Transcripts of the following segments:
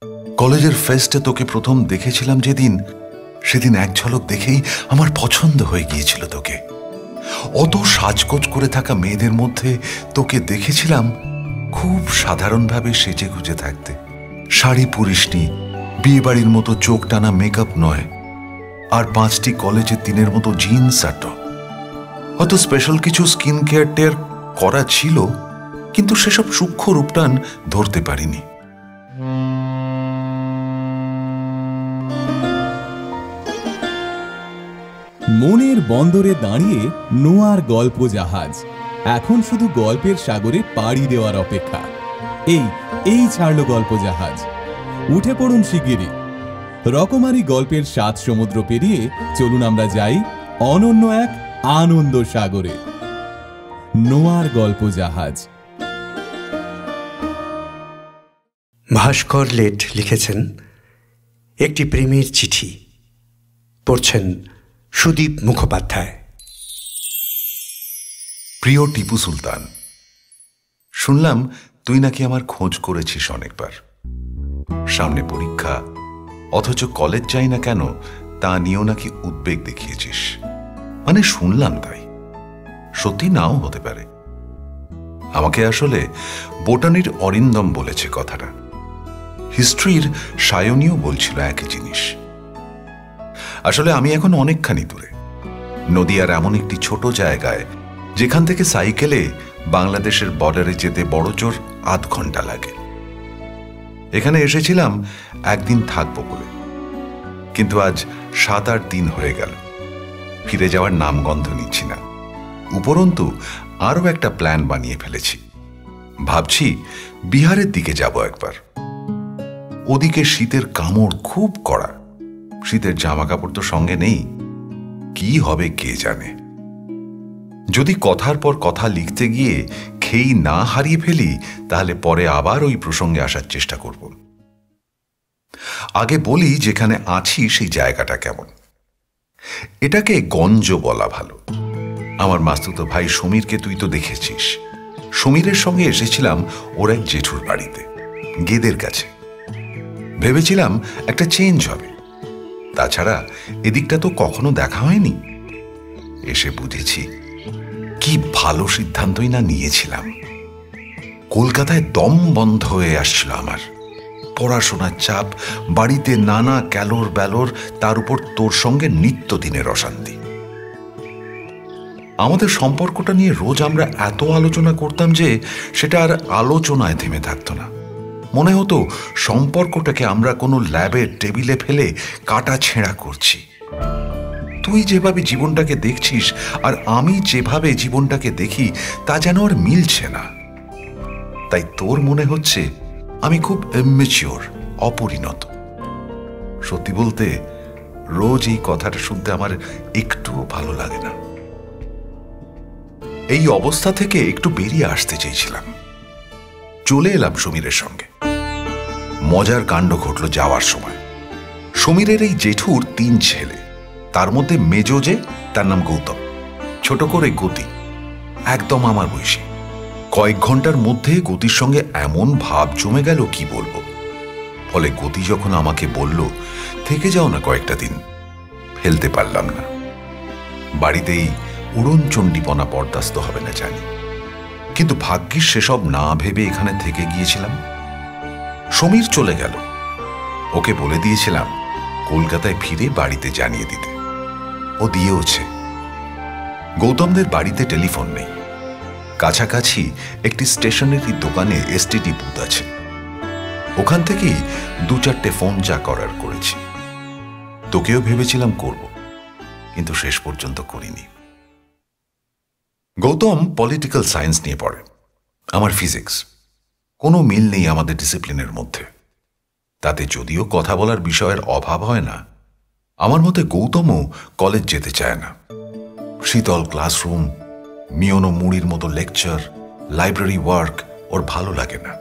কলেজের ফেস্টে তোকে প্রথম দেখেছিলাম যেদিন, সেদিন এক ঝলক দেখেই আমার পছন্দ হয়ে গিয়েছিল তোকে। অত সাজগোজ করে থাকা মেয়েদের মধ্যে তোকে দেখেছিলাম খুব সাধারণভাবে সেজে গুজে থাকতে। শাড়ি পরিসনি, বিয়ে বাড়ির মতো চোখ টানা মেকআপ নয়, আর 5টি কলেজের দিনের মতো জিন্স আর টপ। হয়তো স্পেশাল কিছু স্কিন কেয়ার টেয়ার করা ছিল, কিন্তু সেসব সূক্ষ্ম রূপটান ধরতে পারিনি। মনের বন্দরে দাঁড়িয়ে নোয়ার গল্প জাহাজ এখন শুধু গল্পের সাগরে পাড়ি দেওয়ার অপেক্ষা। এই ছাড়লো গল্প জাহাজ, উঠে পড়ুন শিগগিরই। রকমারি গল্পের 7 সমুদ্র পেরিয়ে চলুন আমরা যাই অনন্য এক আনন্দ সাগরে। নোয়ার গল্প জাহাজ। ভাস্কর লেট লিখেছেন একটি প্রেমের চিঠি। পড়ছেন সুদীপ মুখোপাধ্যায়। প্রিয় টিপু সুলতান, শুনলাম তুই নাকি আমার খোঁজ করেছিস অনেকবার। সামনে পরীক্ষা, অথচ কলেজ যাই না কেন তা নিয়েও নাকি উদ্বেগ দেখিয়েছিস। মানে শুনলাম তাই, সত্যি নাও হতে পারে। আমাকে আসলে বোটানির অরিন্দম বলেছে কথাটা, হিস্ট্রির সায়নীও বলছিল একই জিনিস। আসলে আমি এখন অনেকখানি দূরে, নদিয়ার এমন একটি ছোট জায়গায় যেখান থেকে সাইকেলে বাংলাদেশের বর্ডারে যেতে বড়জোর 8 ঘন্টা লাগে। এখানে এসেছিলাম একদিন থাকবো বলে, কিন্তু আজ 7-8 দিন হয়ে গেল, ফিরে যাওয়ার নামগন্ধ নিচ্ছি না। উপরন্তু আরও একটা প্ল্যান বানিয়ে ফেলেছি। ভাবছি বিহারের দিকে যাব একবার। ওদিকে শীতের কামড় খুব কড়া, শীতের জামা কাপড় তো সঙ্গে নেই, কি হবে কে জানে। যদি কথার পর কথা লিখতে গিয়ে খেই না হারিয়ে ফেলি, তাহলে পরে আবার ওই প্রসঙ্গে আসার চেষ্টা করব। আগে বলি যেখানে আছি সেই জায়গাটা কেমন। এটাকে গঞ্জ বলা ভালো। আমার মাস্তুতো ভাই সমীরকে তুই তো দেখেছিস। সমীরের সঙ্গে এসেছিলাম ওর এক জেঠুর বাড়িতে, গেদের কাছে। ভেবেছিলাম একটা চেঞ্জ হবে, তাছাড়া এদিকটা তো কখনো দেখা হয়নি। এসে বুঝেছি কি ভালো সিদ্ধান্তই না নিয়েছিলাম। কলকাতায় দম বন্ধ হয়ে আসছিল আমার। পড়াশোনার চাপ, বাড়িতে নানা ক্যালোর ব্যালোর, তার উপর তোর সঙ্গে নিত্যদিনের অশান্তি। আমাদের সম্পর্কটা নিয়ে রোজ আমরা এত আলোচনা করতাম যে সেটা আর আলোচনায় থেমে থাকতো না। মনে হতো সম্পর্কটাকে আমরা কোনো ল্যাবের টেবিলে ফেলে কাটা ছেঁড়া করছি। তুই যেভাবে জীবনটাকে দেখছিস আর আমি যেভাবে জীবনটাকে দেখি তা যেন আর মিলছে না। তাই তোর মনে হচ্ছে আমি খুব ইম্যাচিওর, অপরিণত। সত্যি বলতে রোজ এই কথাটা শুনতে আমার একটুও ভালো লাগে না। এই অবস্থা থেকে একটু বেরিয়ে আসতে চেয়েছিলাম। চলে এলাম সমীরের সঙ্গে। মজার কাণ্ড ঘটল যাওয়ার সময়। সমীরের এই জেঠুর 3 ছেলে, তার মধ্যে মেজো যে, তার নাম গৌতম, ছোট করে গতি, একদম আমার বয়সী। কয়েক ঘন্টার মধ্যে গতির সঙ্গে এমন ভাব জমে গেল কি বলবো। ফলে গতি যখন আমাকে বলল থেকে যাও না কয়েকটা দিন, ফেলতে পারলাম না। বাড়িতেই উড়ন চণ্ডীপনা বরদাস্ত হবে না জানি, কিন্তু ভাগ্যিস সেসব না ভেবে এখানে থেকে গিয়েছিলাম। সমীর চলে গেল, ওকে বলে দিয়েছিলাম কলকাতায় ফিরে বাড়িতে জানিয়ে দিতে। ও দিয়েওছে। গৌতমদের বাড়িতে টেলিফোন নেই। কাছাকাছি একটি স্টেশনারি দোকানে এসটিডি বুথ আছে, ওখান থেকেই 2-4টে ফোন যা করার করেছি। তোকেও ভেবেছিলাম করব, কিন্তু শেষ পর্যন্ত করিনি। গৌতম পলিটিক্যাল সায়েন্স নিয়ে পড়ে, আমার ফিজিক্স। কোনো মিল নেই আমাদের ডিসিপ্লিনের মধ্যে। তাতে যদিও কথা বলার বিষয়ের অভাব হয় না, আমার মতে গৌতমও কলেজ যেতে চায় না। শীতল ক্লাসরুম, মিয়নো মুড়ির মতো লেকচার, লাইব্রেরি ওয়ার্ক ওর ভালো লাগে না,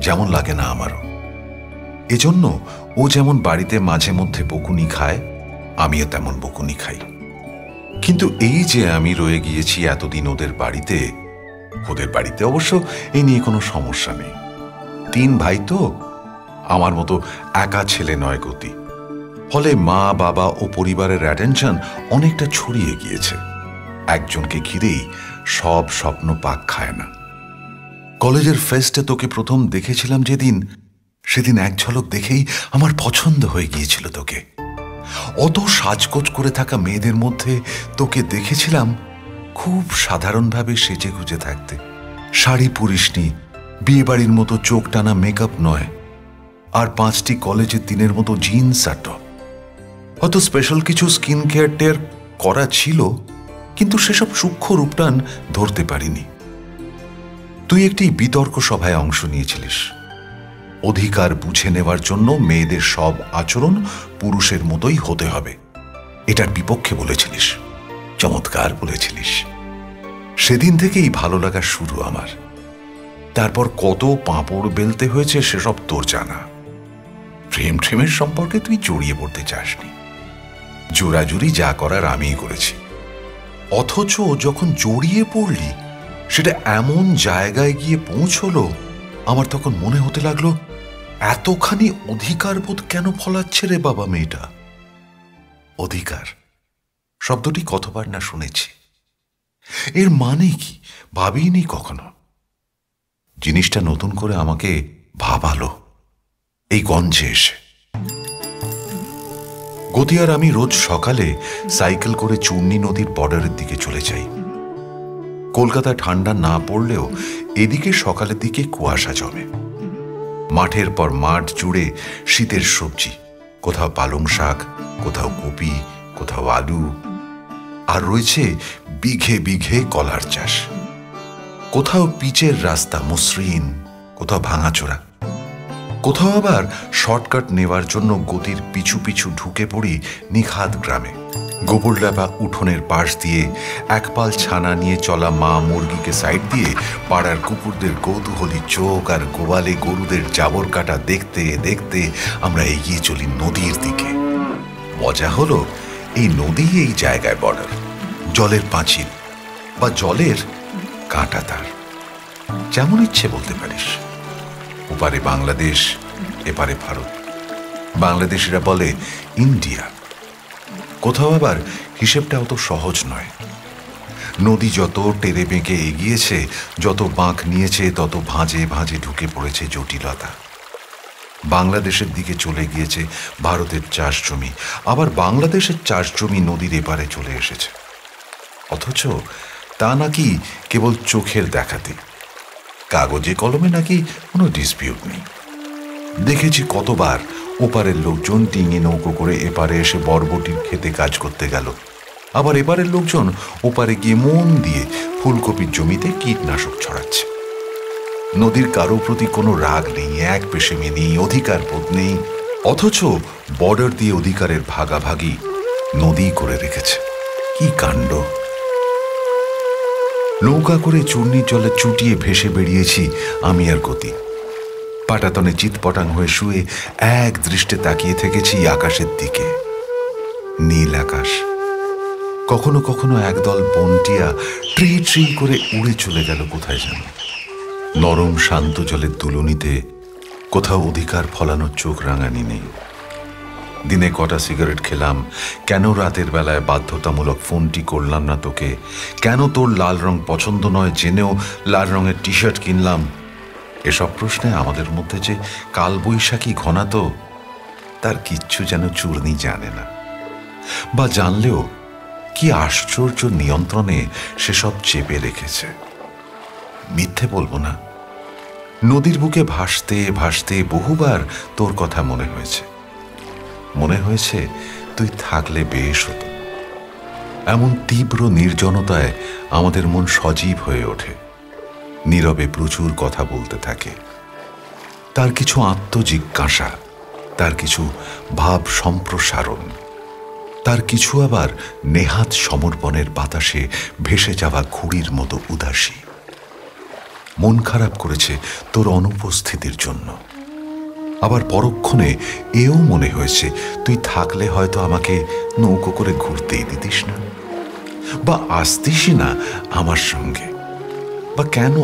যেমন লাগে না আমারও। এজন্য ও যেমন বাড়িতে মাঝে মধ্যে বকুনি খায়, আমিও তেমন বকুনি খাই। কিন্তু এই যে আমি রয়ে গিয়েছি এতদিন ওদের বাড়িতে অবশ্য এই নিয়ে কোনো সমস্যা নেই। 3 ভাই তো, আমার মতো একা ছেলে নয় গতি। ফলে মা বাবা ও পরিবারের অ্যাটেনশন অনেকটা ছড়িয়ে গিয়েছে। একজনকে ঘিরেই সব স্বপ্ন পাক খায় না। কলেজের ফেস্টে তোকে প্রথম দেখেছিলাম সেদিন এক ঝলক দেখেই আমার পছন্দ হয়ে গিয়েছিল তোকে। অত সাজগোজ করে থাকা মেয়েদের মধ্যে তোকে দেখেছিলাম খুব সাধারণভাবে সেজে গুজে থাকতে। শাড়ি পরিসনি, বিয়েবাড়ির মতো চোখ টানা মেকআপ নয়, আর 5টি কলেজের দিনের মতো জিন্স আর টপ। হয়তো স্পেশাল কিছু স্কিন কেয়ার টেয়ার করা ছিল, কিন্তু সেসব সূক্ষ্ম রূপটান ধরতে পারিনি। তুই একটি বিতর্ক সভায় অংশ নিয়েছিলিস। অধিকার বুঝে নেওয়ার জন্য মেয়েদের সব আচরণ পুরুষের মতোই হতে হবে, এটার বিপক্ষে বলেছিলিস। চমৎকার বলেছিলিস। সেদিন থেকেই ভালো লাগা শুরু আমার। তারপর কত পাঁপড় বেলতে হয়েছে সেসব তোর জানা। প্রেমের সম্পর্কে তুই জড়িয়ে পড়তে চাসনি। জোরাজুরি যা করার আমিই করেছি। অথচ যখন জড়িয়ে পড়লি, সেটা এমন জায়গায় গিয়ে পৌঁছলো, আমার তখন মনে হতে লাগলো এতখানি অধিকারবোধ কেন ফলাচ্ছে রে বাবা মেয়েটা। অধিকার শব্দটি কতবার না শুনেছি। এর মানে কি ভাবিনি কখনো। জিনিসটা নতুন করে আমাকে ভাবালো এই গঞ্জে এসে। গতি আর আমি রোজ সকালে সাইকেল করে চূর্ণী নদীর বর্ডারের দিকে চলে যাই। কলকাতায় ঠান্ডা না পড়লেও এদিকে সকালের দিকে কুয়াশা জমে। মাঠের পর মাঠ জুড়ে শীতের সবজি, কোথাও পালং শাক, কোথাও কপি, কোথাও আলু, আর রয়েছে বিঘে বিঘে কলার চাষ। কোথাও পিচের রাস্তা মসৃণ, কোথাও ভাঙাচোরা। কোথাও আবার শর্টকাট নেওয়ার জন্য গতির পিছু পিছু ঢুকে পড়ি নিখাদ গ্রামে। গোবরডাবা উঠোনের পাশ দিয়ে একপাল ছানা নিয়ে চলা মা মুরগিকে সাইড দিয়ে পাড়ার কুকুরদের কৌতূহলী চোখ আর গোয়ালে গরুদের জাবর কাটা দেখতে দেখতে আমরা এগিয়ে চলি নদীর দিকে। মজা হলো, এই নদী এই জায়গায় বর্ডার, জলের পাঁচিল বা জলের কাঁটাতার, যেমন ইচ্ছে বলতে পারিস। ওপারে বাংলাদেশ, এপারে ভারত। বাংলাদেশিরা বলে ইন্ডিয়া। কোথাও আবার হিসেবটা অত সহজ নয়। নদী যত টেরে বেঁকে এগিয়েছে, যত বাঁক নিয়েছে, তত ভাঁজে ভাঁজে ঢুকে পড়েছে জটিলতা। বাংলাদেশের দিকে চলে গিয়েছে ভারতের চাষ জমি, আবার বাংলাদেশের চাষ জমি নদীর এপারে চলে এসেছে। অথচ তা নাকি কেবল চোখের দেখাতে। কাগজে কলমে নাকি কোনো ডিসপিউট নেই। দেখেছি কতবার ওপারের লোকজন ডিঙি নৌকো করে এপারে এসে বরবটির খেতে কাজ করতে গেল, আবার এপারের লোকজন ওপারে গিয়ে মন দিয়ে ফুলকপির জমিতে কীটনাশক ছড়াচ্ছে। নদীর কারো প্রতি কোনো রাগ নেই, এক পেশেমি নেই, অধিকার বোধ নেই। অথচ বর্ডার দিয়ে অধিকারের ভাগাভাগি নদী করে রেখেছে। কি কাণ্ড! নৌকা করে চূর্ণির জলে চুটিয়ে ভেসে বেরিয়েছি আমি আর গতি। পাটাতনে চিৎপটাং হয়ে শুয়ে এক দৃষ্টে তাকিয়ে থেকেছি আকাশের দিকে। নীল আকাশ। কখনো কখনো একদল বনটিয়া ট্রি ট্রি করে উড়ে চলে গেল কোথায় যেন। নরম শান্ত জলের দুলুনিতে কোথাও অধিকার ফলানোর চোখ রাঙানি নেই। দিনে কটা সিগারেট খেলাম, কেন রাতের বেলায় বাধ্যতামূলক ফোনটি করলাম না তোকে, কেন তোর লাল রং পছন্দ নয় জেনেও লাল রঙের টি শার্ট কিনলাম, এসব প্রশ্নে আমাদের মধ্যে যে কালবৈশাখী ঘনাতো, তার কিচ্ছু যেন চূর্ণি জানে না। বা জানলেও কি আশ্চর্য নিয়ন্ত্রণে সেসব চেপে রেখেছে। মিথ্যে বলবো না, নদীর বুকে ভাসতে ভাসতে বহুবার তোর কথা মনে হয়েছে। মনে হয়েছে তুই থাকলে বেশ হতো। এমন তীব্র নির্জনতায় আমাদের মন সজীব হয়ে ওঠে, নীরবে প্রচুর কথা বলতে থাকে। তার কিছু আত্মজিজ্ঞাসা, তার কিছু ভাব সম্প্রসারণ, তার কিছু আবার নেহাত সমর্পণের বাতাসে ভেসে যাওয়া ঘুড়ির মতো উদাসী। মন খারাপ করেছে তোর অনুপস্থিতির জন্য। আবার পরক্ষণে এও মনে হয়েছে তুই থাকলে হয়তো আমাকে নৌকো করে ঘুরতেই দিতিস না, বা আসতিসই না আমার সঙ্গে। বা কেন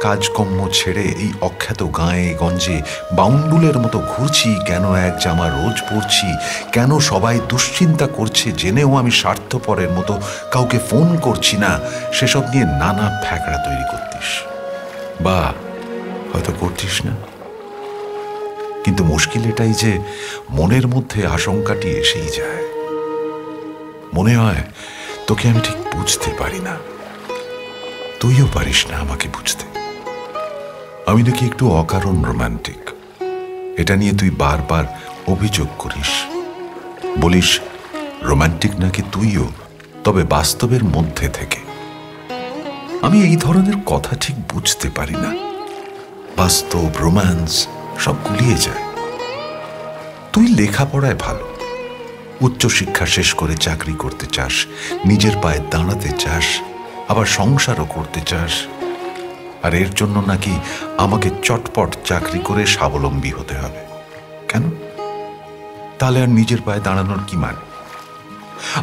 কাজকর্ম ছেড়ে এই অখ্যাত গাঁয়ে গঞ্জে বাউন্ডুলের মতো ঘুরছি, কেন এক জামা রোজ পরছি, কেন সবাই দুশ্চিন্তা করছে জেনেও আমি স্বার্থপরের মতো কাউকে ফোন করছি না, সেসব নিয়ে নানা ফ্যাকড়া তৈরি করতিস, বা হয়তো করতিস না। কিন্তু মুশকিল এটাই যে মনের মধ্যে আশঙ্কাটি এসেই যায়। মনে হয় তোকে আমি ঠিক বুঝতে পারি না, তুইও পারিস না আমাকে বুঝতে। আমি নাকি একটু অকারণ রোমান্টিক, এটা নিয়ে তুই বারবার অভিযোগ করিস, বলিস রোমান্টিক নাকি তুইও, তবে বাস্তবের মধ্যে থেকে। আমি এই ধরনের কথা ঠিক বুঝতে পারি না। বাস্তব, রোম্যান্স সব গুলিয়ে যায়। তুই লেখাপড়ায় ভালো, উচ্চশিক্ষা শেষ করে চাকরি করতে চাস, নিজের পায়ে দাঁড়াতে চাস, আবার সংসারও করতে চাস, আর এর জন্য নাকি আমাকে চটপট চাকরি করে স্বাবলম্বী হতে হবে। কেন? তাহলে আর নিজের পায়ে দাঁড়ানোর কি মানে?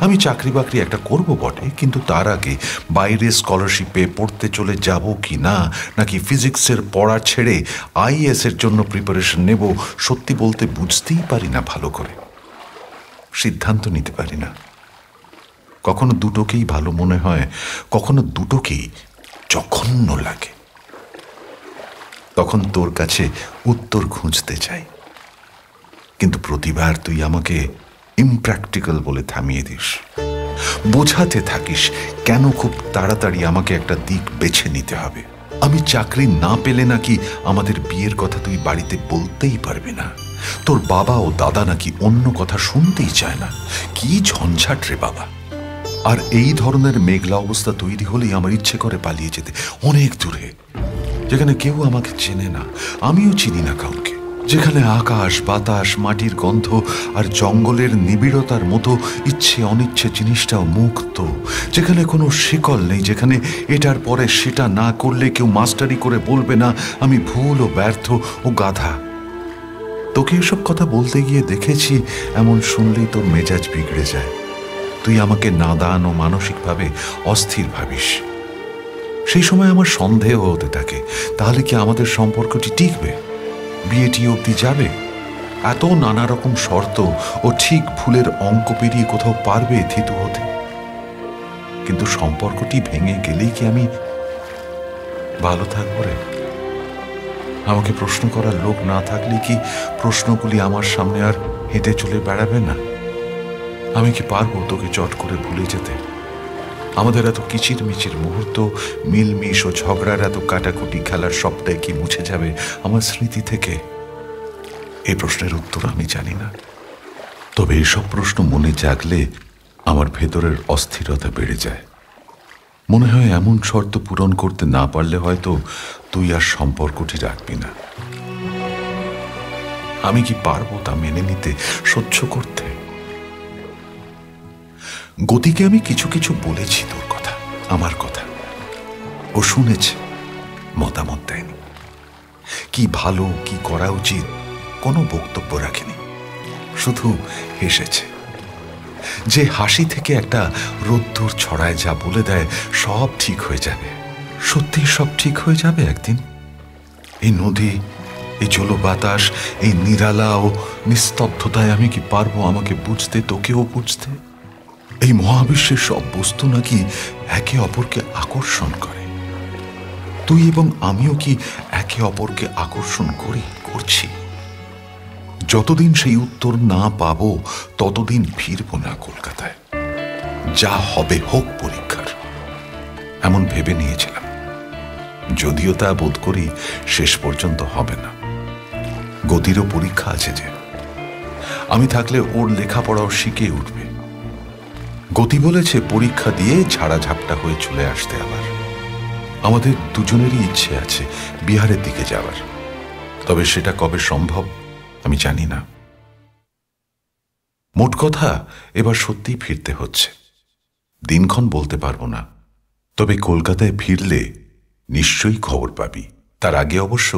আমি চাকরি বাকরি একটা করব বটে, কিন্তু তার আগে বাইরে স্কলারশিপে পড়তে চলে যাব কি না, নাকি ফিজিক্সের পড়া ছেড়ে আইএএস এর জন্য প্রিপারেশন নেব, সত্যি বলতে বুঝতেই পারি না ভালো করে, সিদ্ধান্ত নিতে পারি না। কখনো দুটোকেই ভালো মনে হয়, কখনো দুটোকেই জঘন্য লাগে। তখন তোর কাছে উত্তর খুঁজতে চাই, কিন্তু প্রতিবার তুই আমাকে ইমপ্র্যাকটিক্যাল বলে থামিয়ে দিস, বোঝাতে থাকিস কেন খুব তাড়াতাড়ি আমাকে একটা দিক বেছে নিতে হবে। আমি চাকরি না পেলে নাকি আমাদের বিয়ের কথা তুই বাড়িতে বলতেই পারবি না, তোর বাবা ও দাদা নাকি অন্য কথা শুনতেই চায় না। কি ঝঞ্ঝাট রে বাবা! আর এই ধরনের মেঘলা অবস্থা তৈরি হলেই আমার ইচ্ছে করে পালিয়ে যেতে অনেক দূরে, যেখানে কেউ আমাকে চেনে না, আমিও চিনি না কাউকে, যেখানে আকাশ, বাতাস, মাটির গন্ধ আর জঙ্গলের নিবিড়তার মতো ইচ্ছে অনিচ্ছে জিনিসটাও মুক্ত, যেখানে কোনো শিকল নেই, যেখানে এটার পরে সেটা না করলে কেউ মাস্টারি করে বলবে না আমি ভুল ও ব্যর্থ ও গাধা। তোকে এসব কথা বলতে গিয়ে দেখেছি এমন শুনলেই তোর মেজাজ বিগড়ে যায়, তুই আমাকে নাদান ও মানসিকভাবে অস্থির ভাবিস। সেই সময় আমার সন্দেহ হতে থাকে, তাহলে কি আমাদের সম্পর্কটি টিকবে, বিয়েটি অবধি যাবে? এত নানা রকম শর্ত ও ঠিক ভুলের অঙ্ক পেরিয়ে কোথাও পারবে থিতু হতে? কিন্তু সম্পর্কটি ভেঙে গেলেই কি আমি ভালো থাকবো রে? আমাকে প্রশ্ন করার লোক না থাকলে কি প্রশ্নগুলি আমার সামনে আর হেঁটে চলে বেড়াবে না? আমি কি পারবো তোকে চট করে ভুলে যেতে? আমাদের এত কিচির মিচির মুহূর্ত, মিলমিশ ও ঝগড়ার এত কাটাকুটি খেলার সবটাই কি মুছে যাবে আমার স্মৃতি থেকে? এই প্রশ্নের উত্তর আমি জানি না, তবে এসব প্রশ্ন মনে জাগলে আমার ভেতরের অস্থিরতা বেড়ে যায়। মনে হয় এমন শর্ত পূরণ করতে না পারলে হয়তো তুই আর সম্পর্কটি রাখবি না। আমি কি পারবো তা মেনে নিতে, সহ্য করতে? গতিকে আমি কিছু কিছু বলেছি তোর কথা, আমার কথা, ও শুনেছে, মতামত দেয়নি। কি ভালো, কি করা উচিত কোনো বক্তব্য রাখেনি, শুধু হেসেছে। যে হাসি থেকে একটা রোদ্দুর ছড়ায়, যা বলে দেয় সব ঠিক হয়ে যাবে। সত্যি সব ঠিক হয়ে যাবে একদিন। এই নদী, এই জলবাতাস, এই নিরালা ও নিস্তব্ধতায় আমি কি পারবো আমাকে বুঝতে, তোকেও বুঝতে? এই মহাবিশ্বের সব বস্তু নাকি একে অপরকে আকর্ষণ করে। তুই এবং আমিও কি একে অপরকে আকর্ষণ করছি? যতদিন সেই উত্তর না পাবো ততদিন ফিরবো না কলকাতায়। যা হবে হোক পরীক্ষার, এমন ভেবে নিয়েছিলাম, যদিও তা বোধ করি শেষ পর্যন্ত হবে না। গতিরও পরীক্ষা আছে যে, আমি থাকলে ওর লেখাপড়াও শিখে উঠবে। গতি বলেছে পরীক্ষা দিয়ে ঝাড়া ঝাপটা হয়ে চলে আসতে। আবার আমাদের দুজনেরই ইচ্ছে আছে বিহারের দিকে যাওয়ার, তবে সেটা কবে সম্ভব আমি জানি না। মোট কথা, এবার সত্যিই ফিরতে হচ্ছে। দিনক্ষণ বলতে পারবো না, তবে কলকাতায় ফিরলে নিশ্চয়ই খবর পাবি। তার আগে অবশ্য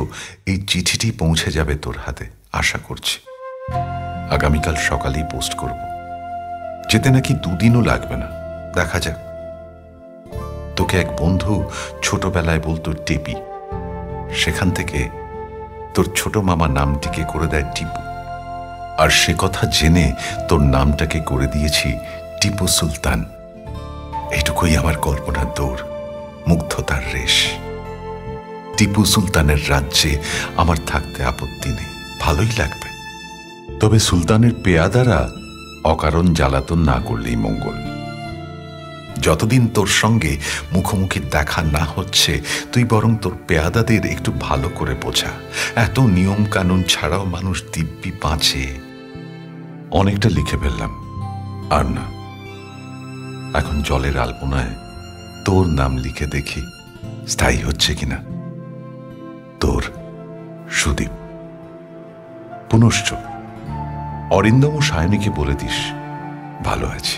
এই চিঠিটি পৌঁছে যাবে তোর হাতে, আশা করছি। আগামীকাল সকালেই পোস্ট করব। যেতে নাকি 2 দিনও লাগবে না, দেখা যাক। তোকে এক বন্ধু ছোটবেলায় বলতো টেপি, সেখান থেকে তোর ছোট মামা নামটিকে করে দেয় টিপু, আর সে কথা জেনে তোর নামটাকে করে দিয়েছি টিপু সুলতান। এইটুকুই আমার কল্পনার দৌড়, মুগ্ধতার রেশ। টিপু সুলতানের রাজ্যে আমার থাকতে আপত্তি নেই, ভালোই লাগবে। তবে সুলতানের পেয়াদারা অকারণ জ্বালাতন না করলেই মঙ্গল। যতদিন তোর সঙ্গে মুখোমুখি দেখা না হচ্ছে, তুই বরং তোর পেয়াদাদের একটু ভালো করে বোঝা। এত নিয়ম কানুন ছাড়াও মানুষ দিব্যি বাঁচে। অনেকটা লিখে ফেললাম, আর না। এখন জলের আলপনায় তোর নাম লিখে দেখি স্থায়ী হচ্ছে কিনা। তোর সুদীপ। পুনশ্চ অরিন্দম ও সায়নীকে বলে দিস ভালো আছি।